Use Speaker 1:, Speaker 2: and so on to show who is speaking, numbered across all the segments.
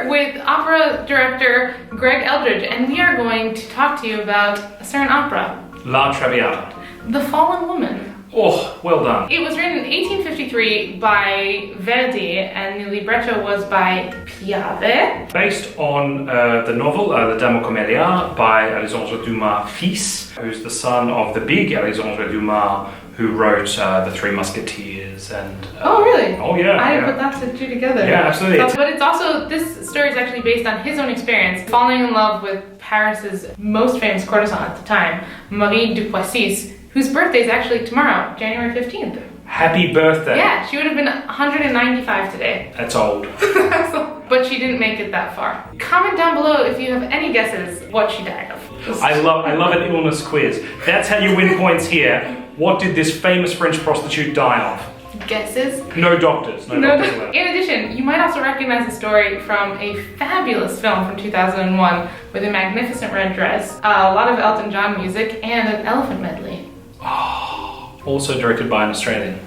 Speaker 1: With opera director Greg Eldridge, and we are going to talk to you about a certain opera.
Speaker 2: La Traviata.
Speaker 1: The Fallen Woman.
Speaker 2: Oh, well done.
Speaker 1: It was written in 1853 by Verdi, and the libretto was by Piave.
Speaker 2: Based on the novel La Dame aux Camélias by Alexandre Dumas fils, who's the son of the big Alexandre Dumas, who wrote The Three Musketeers and...
Speaker 1: oh, really?
Speaker 2: Oh, yeah.
Speaker 1: I put that two together.
Speaker 2: Yeah, absolutely.
Speaker 1: But it's also, this story is actually based on his own experience, falling in love with Paris's most famous courtesan at the time, Marie de Poissy, whose birthday is actually tomorrow, January 15th.
Speaker 2: Happy birthday.
Speaker 1: Yeah, she would have been 195 today.
Speaker 2: That's old.
Speaker 1: But she didn't make it that far. Comment down below if you have any guesses what she died of.
Speaker 2: I love an illness quiz. That's how you win points here. What did this famous French prostitute die of?
Speaker 1: Guesses?
Speaker 2: No doctors. No doctors allowed.
Speaker 1: In addition, you might also recognize the story from a fabulous film from 2001 with a magnificent red dress, a lot of Elton John music, and an elephant medley.
Speaker 2: Oh, also directed by an Australian.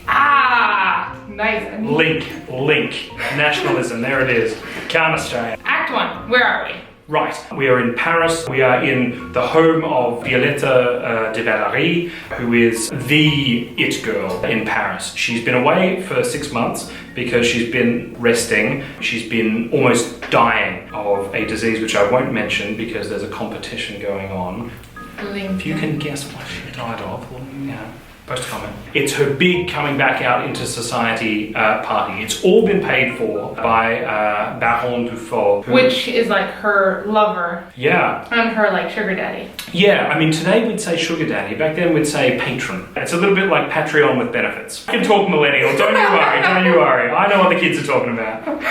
Speaker 1: Ah, nice.
Speaker 2: Link. Nationalism, there it is. Can't Australia.
Speaker 1: Act 1, where are we?
Speaker 2: Right, we are in Paris. We are in the home of Violetta de Vallary, who is the it girl in Paris. She's been away for 6 months because she's been resting. She's been almost dying of a disease which I won't mention because there's a competition going on. If you can guess what she died of, well, yeah. Post a comment. It's her big coming back out into society party. It's all been paid for by Baron Dufault.
Speaker 1: Which is like her lover.
Speaker 2: Yeah.
Speaker 1: And her like sugar daddy.
Speaker 2: Yeah, I mean today we'd say sugar daddy, back then we'd say patron. It's a little bit like Patreon with benefits. You can talk millennial, don't you worry. I know what the kids are talking about.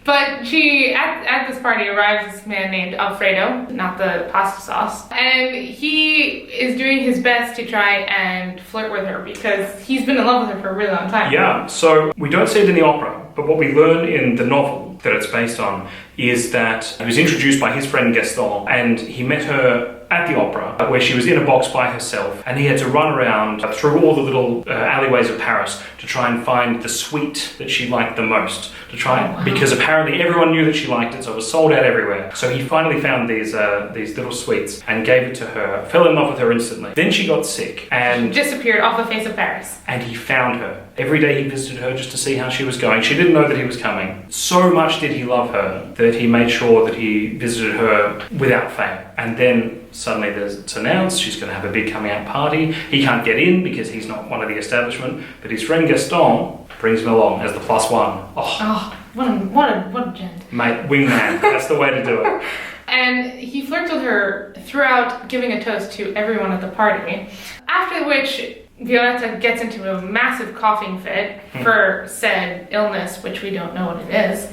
Speaker 1: But she, at this party, arrives this man named Alfredo, not the pasta sauce, and he is doing his best to try and flirt with her because he's been in love with her for a really long time.
Speaker 2: Yeah, so we don't see it in the opera, but what we learn in the novel that it's based on is that he was introduced by his friend Gaston, and he met her at the opera, where she was in a box by herself, and he had to run around through all the little alleyways of Paris to try and find the suite that she liked the most. Because apparently everyone knew that she liked it, so it was sold out everywhere. So he finally found these little suites and gave it to her, fell in love with her instantly. Then she got sick and
Speaker 1: she disappeared off the face of Paris.
Speaker 2: And he found her. Every day he visited her just to see how she was going. She didn't know that he was coming. So much did he love her that he made sure that he visited her without fail. And then suddenly it's announced she's going to have a big coming out party. He can't get in because he's not one of the establishment, but his friend Gaston brings him along as the +1.
Speaker 1: Oh, what a gent.
Speaker 2: Mate, wingman. That's the way to do it.
Speaker 1: And he flirts with her throughout giving a toast to everyone at the party. After which Violetta gets into a massive coughing fit for said illness, which we don't know what it is.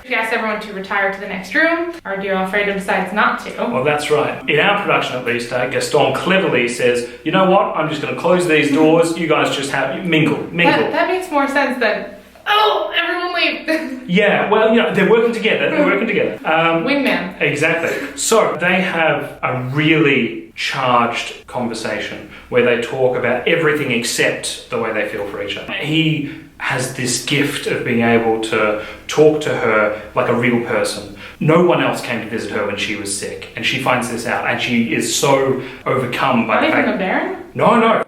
Speaker 1: She asks everyone to retire to the next room. Our dear Alfredo decides not to.
Speaker 2: Well, that's right. In our production, at least, Gaston cleverly says, you know what, I'm just going to close these doors. You guys just mingle.
Speaker 1: That makes more sense than, oh, everyone leave.
Speaker 2: Yeah, well, you know, they're working together.
Speaker 1: Wingman.
Speaker 2: Exactly. So they have a really charged conversation where they talk about everything except the way they feel for each other. He has this gift of being able to talk to her like a real person. No one else came to visit her when she was sick, and she finds this out, and she is so overcome by the fact...
Speaker 1: Not even a baron?
Speaker 2: No.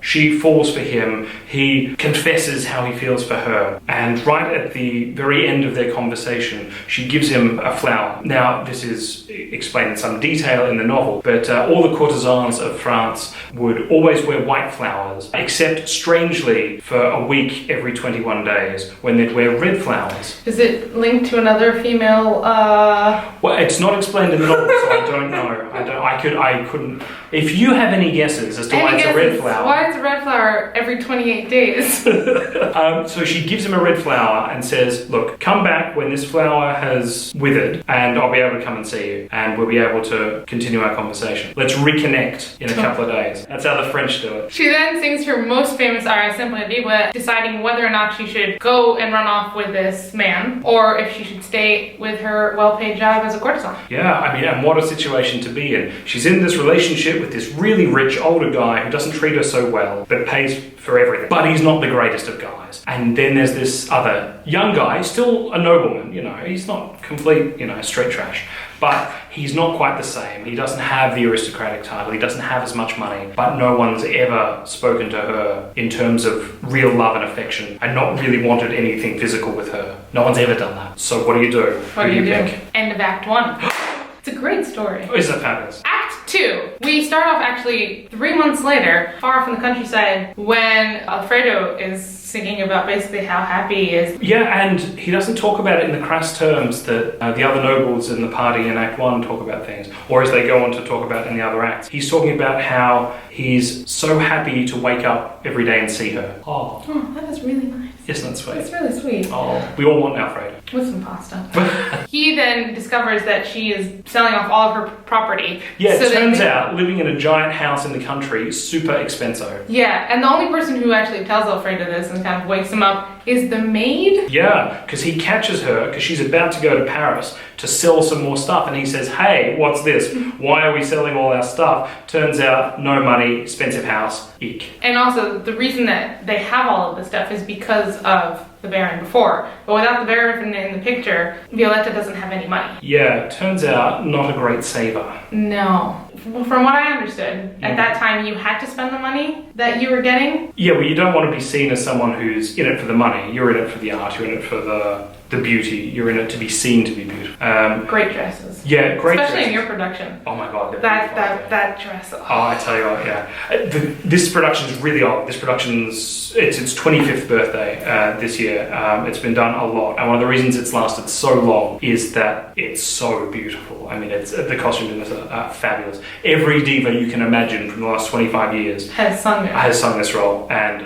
Speaker 2: She falls for him. He confesses how he feels for her, and right at the very end of their conversation, she gives him a flower. Now, this is explained in some detail in the novel, but all the courtesans of France would always wear white flowers, except strangely for a week every 21 days, when they'd wear red flowers.
Speaker 1: Is it linked to another female,
Speaker 2: Well, it's not explained in the novel, so I don't know. I couldn't. If you have any guesses as to why it's a red flower...
Speaker 1: Why finds a red flower every 28 days.
Speaker 2: So she gives him a red flower and says, look, come back when this flower has withered and I'll be able to come and see you and we'll be able to continue our conversation. Let's reconnect in a couple of days. That's how the French do it.
Speaker 1: She then sings her most famous aria, Sempre Libera, deciding whether or not she should go and run off with this man or if she should stay with her well-paid job as a courtesan.
Speaker 2: Yeah, I mean, and what a situation to be in. She's in this relationship with this really rich older guy who doesn't treat her so well, but pays for everything. But he's not the greatest of guys. And then there's this other young guy, still a nobleman, you know, he's not complete, you know, street trash. But he's not quite the same. He doesn't have the aristocratic title. He doesn't have as much money. But no one's ever spoken to her in terms of real love and affection and not really wanted anything physical with her. No one's ever done that. So what do you do?
Speaker 1: What do you do?
Speaker 2: Pick?
Speaker 1: End of Act 1. It's a great story.
Speaker 2: Oh, isn't that fabulous?
Speaker 1: Act 2. We start off actually 3 months later, far off in the countryside, when Alfredo is singing about basically how happy he is.
Speaker 2: Yeah, and he doesn't talk about it in the crass terms that the other nobles in the party in Act 1 talk about things, or as they go on to talk about in the other acts. He's talking about how he's so happy to wake up every day and see her.
Speaker 1: Oh, that is really nice.
Speaker 2: Isn't that sweet?
Speaker 1: That's really sweet.
Speaker 2: Oh, we all want Alfredo.
Speaker 1: With some pasta. He then discovers that she is selling off all of her property.
Speaker 2: Yeah, it turns out living in a giant house in the country is super expensive.
Speaker 1: Yeah, and the only person who actually tells Alfredo this and kind of wakes him up is the maid.
Speaker 2: Yeah, because he catches her because she's about to go to Paris to sell some more stuff, and he says, hey, what's this? Why are we selling all our stuff? Turns out, no money, expensive house, eek.
Speaker 1: And also, the reason that they have all of this stuff is because of the Baron before. But without the Baron in the picture, Violetta doesn't have any money.
Speaker 2: Yeah, turns out, not a great saver.
Speaker 1: No. From what I understood, at that time you had to spend the money that you were getting.
Speaker 2: Yeah, well, you don't want to be seen as someone who's in it for the money. You're in it for the art, you're in it for the beauty, you're in it to be seen to be beautiful.
Speaker 1: Great dresses.
Speaker 2: Yeah, great
Speaker 1: Especially
Speaker 2: dresses.
Speaker 1: in your production.
Speaker 2: Oh my god,
Speaker 1: that dress.
Speaker 2: Oh, I tell you what, yeah. This production is really old. This production's its 25th birthday this year. It's been done a lot, and one of the reasons it's lasted so long is that it's so beautiful. I mean, the costumes are fabulous. Every diva you can imagine from the last 25 years
Speaker 1: has sung
Speaker 2: this role, and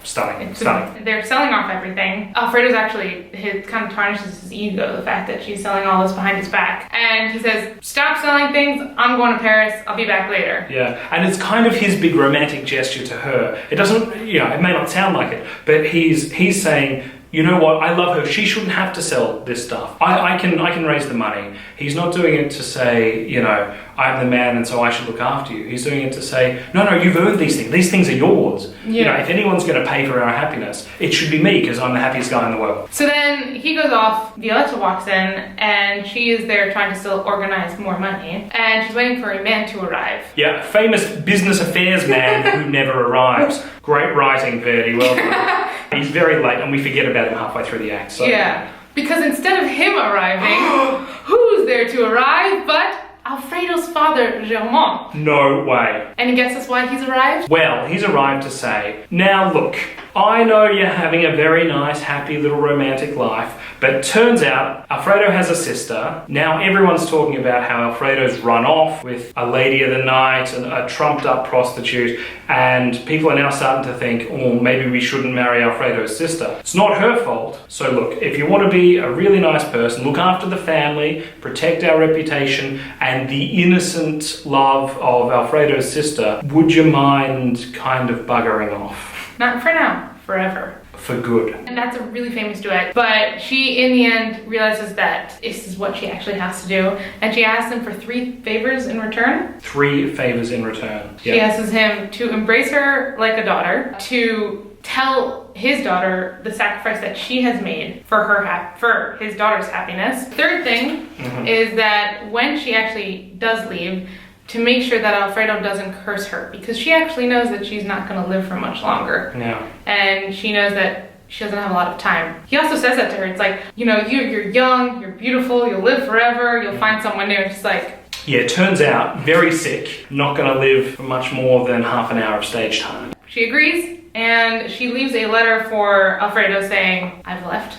Speaker 2: stunning.
Speaker 1: They're selling off everything. Alfredo's actually, it kind of tarnishes his ego, the fact that she's selling all this behind his back. And he says, stop selling things, I'm going to Paris, I'll be back later.
Speaker 2: Yeah, and it's kind of his big romantic gesture to her. It doesn't, you know, it may not sound like it, but he's saying, you know what, I love her, she shouldn't have to sell this stuff. I can raise the money. He's not doing it to say, you know, I'm the man and so I should look after you. He's doing it to say, no, you've earned these things. These things are yours.
Speaker 1: Yeah.
Speaker 2: You know, if anyone's going to pay for our happiness, it should be me because I'm the happiest guy in the world.
Speaker 1: So then he goes off, Violetta walks in, and she is there trying to still organize more money. And she's waiting for a man to arrive.
Speaker 2: Yeah, famous business affairs man who never arrives. Great writing, Verdi, well done. He's very late and we forget about him halfway through the act. So.
Speaker 1: Yeah, because instead of him arriving, who's there to arrive but Alfredo's father, Germain.
Speaker 2: No way.
Speaker 1: Any guesses why he's arrived?
Speaker 2: Well, he's arrived to say, now look, I know you're having a very nice, happy little romantic life, but turns out Alfredo has a sister. Now everyone's talking about how Alfredo's run off with a lady of the night and a trumped up prostitute, and people are now starting to think, oh, maybe we shouldn't marry Alfredo's sister. It's not her fault. So look, if you want to be a really nice person, look after the family, protect our reputation, and the innocent love of Alfredo's sister, would you mind kind of buggering off?
Speaker 1: Not for now, forever.
Speaker 2: For good.
Speaker 1: And that's a really famous duet. But she, in the end, realizes that this is what she actually has to do. And she asks him for 3 favors in return.
Speaker 2: 3 favors in return. Yep.
Speaker 1: She asks him to embrace her like a daughter, to tell his daughter the sacrifice that she has made for his daughter's happiness. Third thing is that when she actually does leave, to make sure that Alfredo doesn't curse her, because she actually knows that she's not going to live for much longer.
Speaker 2: No.
Speaker 1: And she knows that she doesn't have a lot of time. He also says that to her. It's like, you know, you're young, you're beautiful, you'll live forever, you'll find someone new. And she's like...
Speaker 2: Yeah, it turns out, very sick, not going to live for much more than half an hour of stage time.
Speaker 1: She agrees, and she leaves a letter for Alfredo saying, I've left.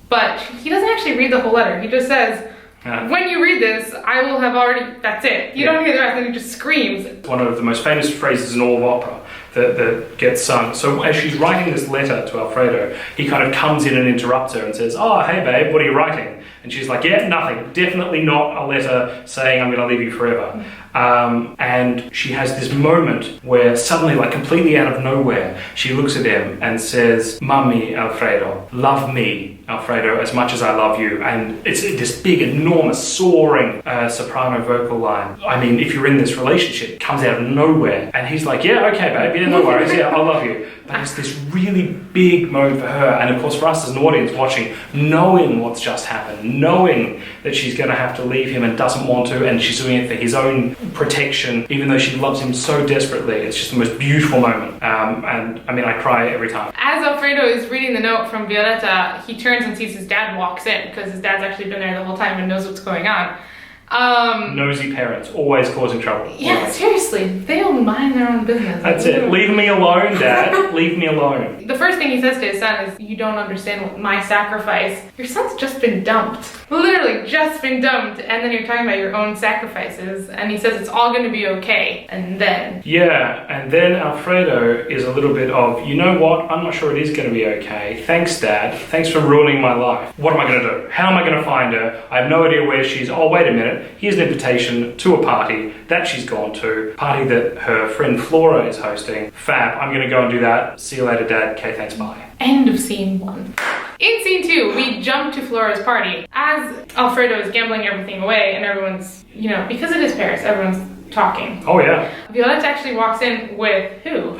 Speaker 1: But he doesn't actually read the whole letter. He just says... when you read this, I will have already, that's it. You don't hear the rest, and he just screams.
Speaker 2: One of the most famous phrases in all of opera, that gets sung. So as she's writing this letter to Alfredo, he kind of comes in and interrupts her and says, "Oh, hey babe, what are you writing?" And she's like, "Yeah, nothing. Definitely not a letter saying I'm going to leave you forever." And she has this moment where suddenly, like completely out of nowhere, she looks at him and says, "Mummy, Alfredo, love me, Alfredo, as much as I love you." And it's this big, enormous, soaring soprano vocal line. I mean, if you're in this relationship, it comes out of nowhere. And he's like, "Yeah, okay, babe, yeah, no worries, yeah, I love you." But it's this really big moment for her. And of course, for us as an audience watching, knowing what's just happened, knowing that she's going to have to leave him and doesn't want to, and she's doing it for his own protection, even though she loves him so desperately. It's just the most beautiful moment. And I mean, I cry every time.
Speaker 1: As Alfredo is reading the note from Violetta, he turns and sees his dad walks in, because his dad's actually been there the whole time and knows what's going on.
Speaker 2: Nosy parents, always causing trouble.
Speaker 1: Yeah,
Speaker 2: always.
Speaker 1: Seriously, they don't mind their own business.
Speaker 2: That's it. Leave me alone, Dad. Leave me alone.
Speaker 1: The first thing he says to his son is, "You don't understand my sacrifice. Your son's just been dumped. Literally just been dumped, and then you're talking about your own sacrifices." And he says it's all going to be okay. And then...
Speaker 2: Yeah, and then Alfredo is a little bit of, "You know what? I'm not sure it is going to be okay. Thanks, Dad. Thanks for ruining my life. What am I going to do? How am I going to find her? I have no idea where she's... Oh, wait a minute. Here's an invitation to a party that she's gone to. Party that her friend Flora is hosting. Fab. I'm going to go and do that. See you later, Dad. Okay, thanks, bye."
Speaker 1: End of scene 1. In scene 2, we jump to Flora's party. As Alfredo is gambling everything away and everyone's, you know, because it is Paris, everyone's talking.
Speaker 2: Oh, yeah.
Speaker 1: Violetta actually walks in with who?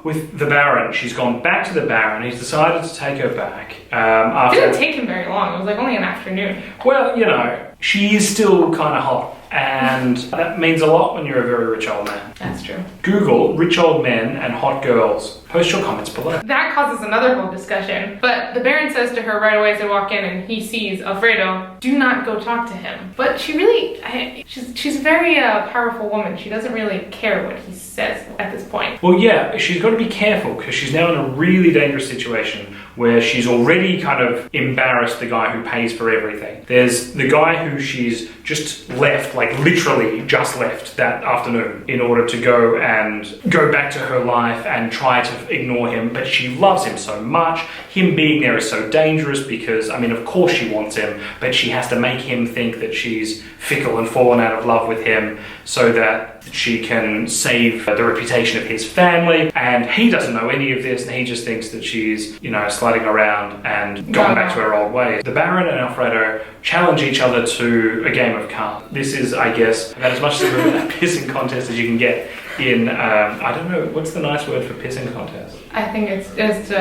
Speaker 2: With the Baron. She's gone back to the Baron. He's decided to take her back.
Speaker 1: It
Speaker 2: After...
Speaker 1: didn't take him very long. It was like only an afternoon.
Speaker 2: Well, you know, she is still kind of hot. And that means a lot when you're a very rich old man.
Speaker 1: That's true.
Speaker 2: Google rich old men and hot girls. Post your comments below.
Speaker 1: That causes another whole discussion. But the Baron says to her right away as they walk in and he sees Alfredo, "Do not go talk to him." But she really, she's a very powerful woman. She doesn't really care what he says at this point.
Speaker 2: Well, yeah, she's got to be careful because she's now in a really dangerous situation where she's already kind of embarrassed the guy who pays for everything. There's the guy who she's just left, like literally just left that afternoon in order to go back to her life and try to ignore him, but she loves him so much. Him being there is so dangerous because, I mean, of course she wants him, but she has to make him think that she's fickle and fallen out of love with him so that she can save the reputation of his family. And he doesn't know any of this, and he just thinks that she's, you know, sliding around and gone back to her old ways. The Baron and Alfredo challenge each other to a game of cards. This is, I guess, about as much of a pissing contest as you can get in, I don't know, what's the nice word for pissing contest?
Speaker 1: I think it's just,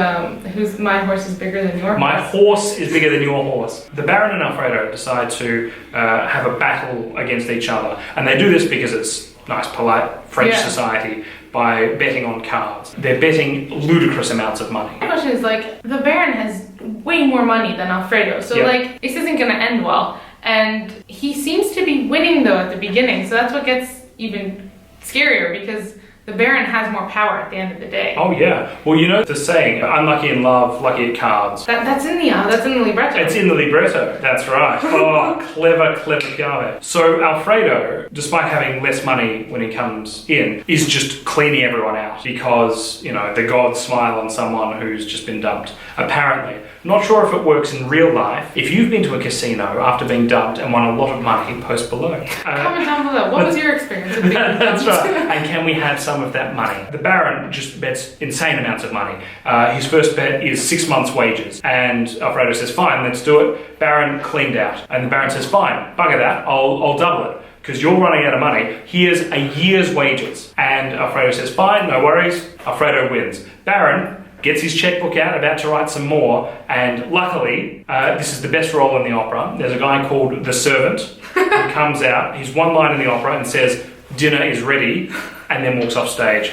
Speaker 1: who's my horse is bigger than your horse.
Speaker 2: My horse is bigger than your horse. The Baron and Alfredo decide to have a battle against each other. And they do this because it's nice, polite French society by betting on cards. They're betting ludicrous amounts of money.
Speaker 1: My question is, like, the Baron has way more money than Alfredo. So, like, this isn't going to end well. And he seems to be winning, though, at the beginning. So that's what gets even scarier, because the Baron has more power at the end of the day.
Speaker 2: Oh yeah. Well, you know the saying, unlucky in love, lucky at cards.
Speaker 1: That's in the libretto.
Speaker 2: It's in the libretto, that's right. Oh, clever chiave. So Alfredo, despite having less money when he comes in, is just cleaning everyone out because, you know, the gods smile on someone who's just been dumped, apparently. Not sure if it works in real life. If you've been to a casino after being dumped and won a lot of money, post below.
Speaker 1: Comment down below. What was your experience with being dumped?
Speaker 2: That's right. And can we have some of that money? The Baron just bets insane amounts of money. His first bet is 6 months' wages. And Alfredo says, fine, let's do it. Baron cleaned out. And the Baron says, fine, bugger that, I'll double it. Because you're running out of money. Here's a year's wages. And Alfredo says, fine, no worries. Alfredo wins. Baron gets his checkbook out, about to write some more, and luckily, this is the best role in the opera. There's a guy called the servant who comes out, he's one line in the opera and says, dinner is ready, and then walks off stage.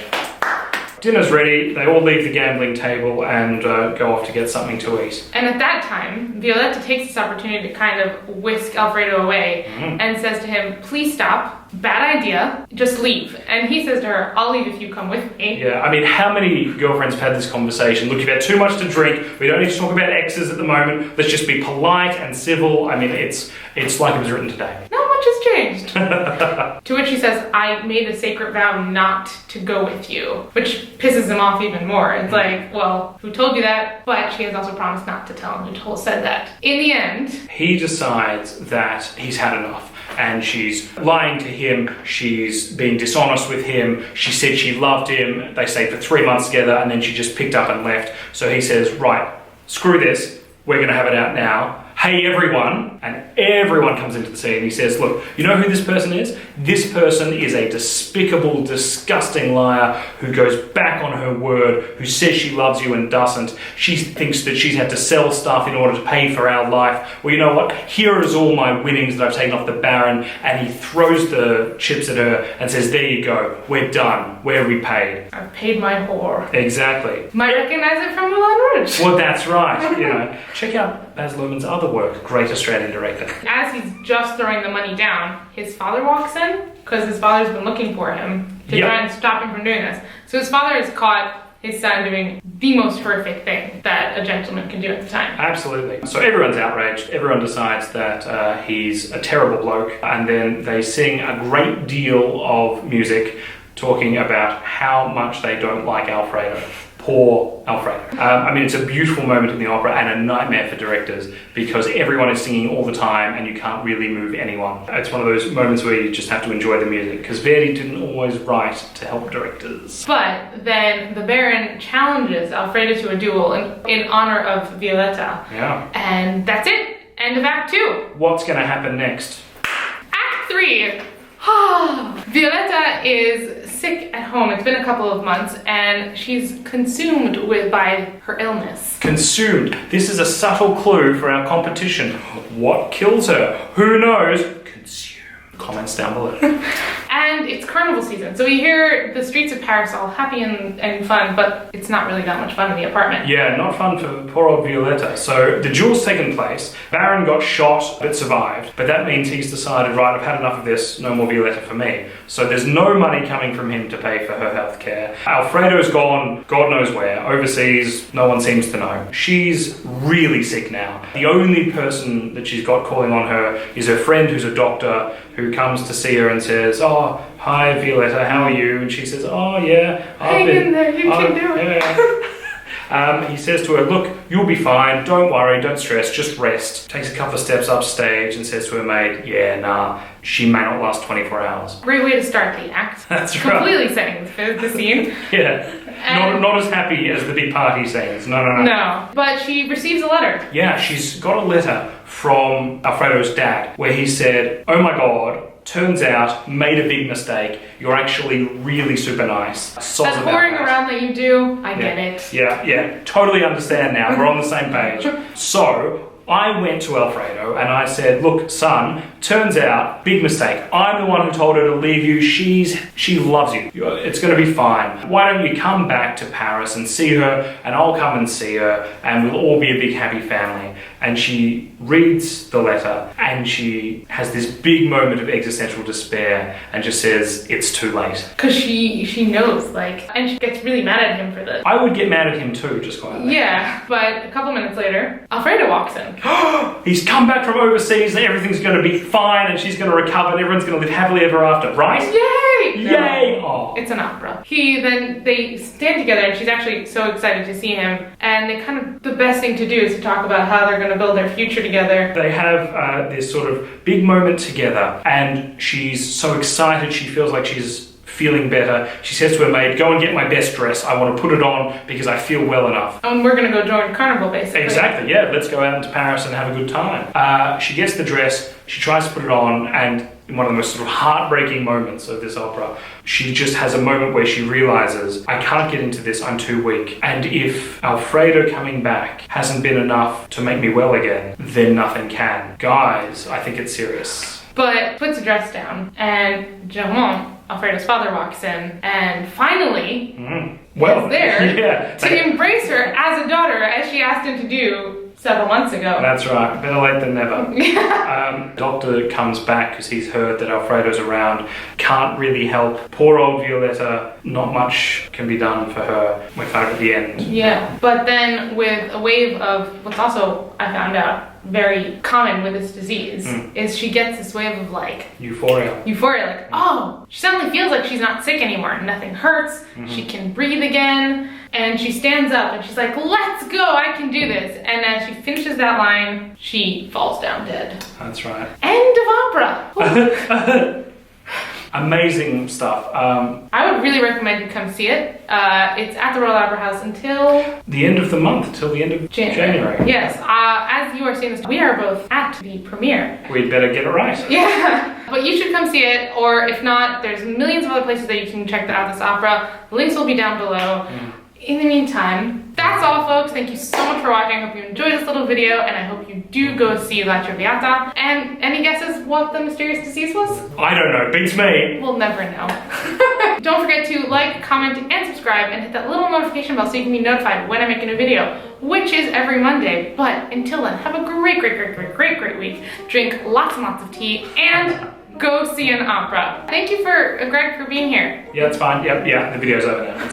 Speaker 2: Dinner's ready, they all leave the gambling table and go off to get something to eat.
Speaker 1: And at that time, Violetta takes this opportunity to kind of whisk Alfredo away and says to him, please stop. bad idea, just leave. And he says to her, I'll leave if you come with me.
Speaker 2: Yeah, I mean, how many girlfriends have had this conversation? Look, you've had too much to drink. We don't need to talk about exes at the moment. Let's just be polite and civil. I mean, it's like it was written today.
Speaker 1: Not much has changed. To which she says, I made a sacred vow not to go with you, which pisses him off even more. It's like, well, who told you that? But she has also promised not to tell him who said that. In the end,
Speaker 2: he decides that he's had enough. And she's lying to him, she's being dishonest with him, she said she loved him, they stayed for 3 months together, and then she just picked up and left. So he says, right, screw this, we're going to have it out now. Hey everyone, and everyone comes into the scene. He says, look, you know who this person is? This person is a despicable, disgusting liar who goes back on her word, who says she loves you and doesn't. She thinks that she's had to sell stuff in order to pay for our life. Well, you know what? Here is all my winnings that I've taken off the Baron, and he throws the chips at her and says, there you go, we're done, we're repaid.
Speaker 1: I've paid my whore.
Speaker 2: Exactly.
Speaker 1: Might recognize it from Moulin Rouge.
Speaker 2: Well, that's right. You know, check out Baz Luhrmann's other work, great Australian director.
Speaker 1: As he's just throwing the money down, his father walks in, because his father's been looking for him to try and stop him from doing this. So his father has caught his son doing the most horrific thing that a gentleman can do at the time.
Speaker 2: Absolutely. So everyone's outraged. Everyone decides that he's a terrible bloke, and then they sing a great deal of music talking about how much they don't like Alfredo. Poor Alfredo. I mean, it's a beautiful moment in the opera and a nightmare for directors because everyone is singing all the time and you can't really move anyone. It's one of those moments where you just have to enjoy the music because Verdi didn't always write to help directors.
Speaker 1: But then the Baron challenges Alfredo to a duel in honor of Violetta.
Speaker 2: Yeah.
Speaker 1: And that's it. End of Act 2.
Speaker 2: What's going to happen next?
Speaker 1: Act 3. Violetta is sick at home. It's been a couple of months and she's consumed by her illness.
Speaker 2: Consumed. This is a subtle clue for our competition. What kills her? Who knows? Consume. Comments down below.
Speaker 1: And it's carnival season, so we hear the streets of Paris all happy and fun, but it's not really that much fun in the apartment.
Speaker 2: Yeah, not fun for poor old Violetta. So the duel's taken place. Baron got shot but survived, but that means he's decided, right, I've had enough of this, no more Violetta for me. So there's no money coming from him to pay for her health care. Alfredo's gone, God knows where, overseas, no one seems to know. She's really sick now. The only person that she's got calling on her is her friend who's a doctor who comes to see her and says, oh, hi Violetta, how are you? And she says, oh yeah,
Speaker 1: hang in there, you can do it.
Speaker 2: He says to her, look, you'll be fine, don't worry, don't stress, just rest. Takes a couple of steps upstage and says to her maid, yeah, nah, she may not last 24 hours.
Speaker 1: Great way to start the act.
Speaker 2: That's right.
Speaker 1: Completely setting the scene.
Speaker 2: Yeah, not as happy as the big party scenes, no.
Speaker 1: No, but she receives a letter.
Speaker 2: Yeah, she's got a letter from Alfredo's dad where he said, oh my God, turns out, made a big mistake. You're actually really super nice.
Speaker 1: That whoring around that you do, I get it.
Speaker 2: Yeah, totally understand now. We're on the same page. So, I went to Alfredo and I said, look, son, turns out, big mistake. I'm the one who told her to leave you. She loves you. It's going to be fine. Why don't you come back to Paris and see her, and I'll come and see her, and we'll all be a big happy family. And she reads the letter and she has this big moment of existential despair and just says, it's too late.
Speaker 1: Because she knows, and she gets really mad at him for this.
Speaker 2: I would get mad at him too, just quietly.
Speaker 1: Yeah, but a couple minutes later, Alfredo walks in.
Speaker 2: He's come back from overseas and everything's going to be fine and she's going to recover and everyone's going to live happily ever after, right?
Speaker 1: Yay!
Speaker 2: Yay!
Speaker 1: No,
Speaker 2: oh.
Speaker 1: It's an opera. They stand together and she's actually so excited to see him, and the best thing to do is to talk about how they're going to build their future together.
Speaker 2: They have this sort of big moment together and she's so excited, she feels like she's feeling better. She says to her maid, go and get my best dress. I want to put it on because I feel well enough.
Speaker 1: And we're going to go join Carnival, basically.
Speaker 2: Exactly, yeah. Let's go out into Paris and have a good time. She gets the dress, she tries to put it on, and in one of the most sort of heartbreaking moments of this opera, she just has a moment where she realizes, I can't get into this, I'm too weak. And if Alfredo coming back hasn't been enough to make me well again, then nothing can. Guys, I think it's serious.
Speaker 1: But puts the dress down, and Germain, Alfredo's father, walks in, and finally is there to embrace her as a daughter, as she asked him to do several months ago.
Speaker 2: That's right. Better late than never. Doctor comes back because he's heard that Alfredo's around. Can't really help. Poor old Violetta. Not much can be done for her. We're kind of at the end.
Speaker 1: Yeah. But then with a wave of what's also, I found out, very common with this disease is she gets this wave of like
Speaker 2: Euphoria,
Speaker 1: like, oh, she suddenly feels like she's not sick anymore. Nothing hurts. She can breathe again. And she stands up and she's like, let's go, I can do this. And as she finishes that line, she falls down dead.
Speaker 2: That's right.
Speaker 1: End of opera.
Speaker 2: Amazing stuff.
Speaker 1: I would really recommend you come see it. It's at the Royal Opera House until
Speaker 2: the end of the month, till the end of January.
Speaker 1: Yes. As you are seeing this, we are both at the premiere.
Speaker 2: We'd better get it right.
Speaker 1: Yeah. But you should come see it, or if not, there's millions of other places that you can check out this opera. The links will be down below. In the meantime, that's all, folks. Thank you so much for watching. I hope you enjoyed this little video, and I hope you do go see La Traviata. And any guesses what the mysterious disease was?
Speaker 2: I don't know. Beats me.
Speaker 1: We'll never know. Don't forget to like, comment, and subscribe, and hit that little notification bell so you can be notified when I make a new video, which is every Monday. But until then, have a great week. Drink lots and lots of tea, and go see an opera. Thank you, Greg, for being here.
Speaker 2: Yeah, it's fine. Yeah, the video's over now.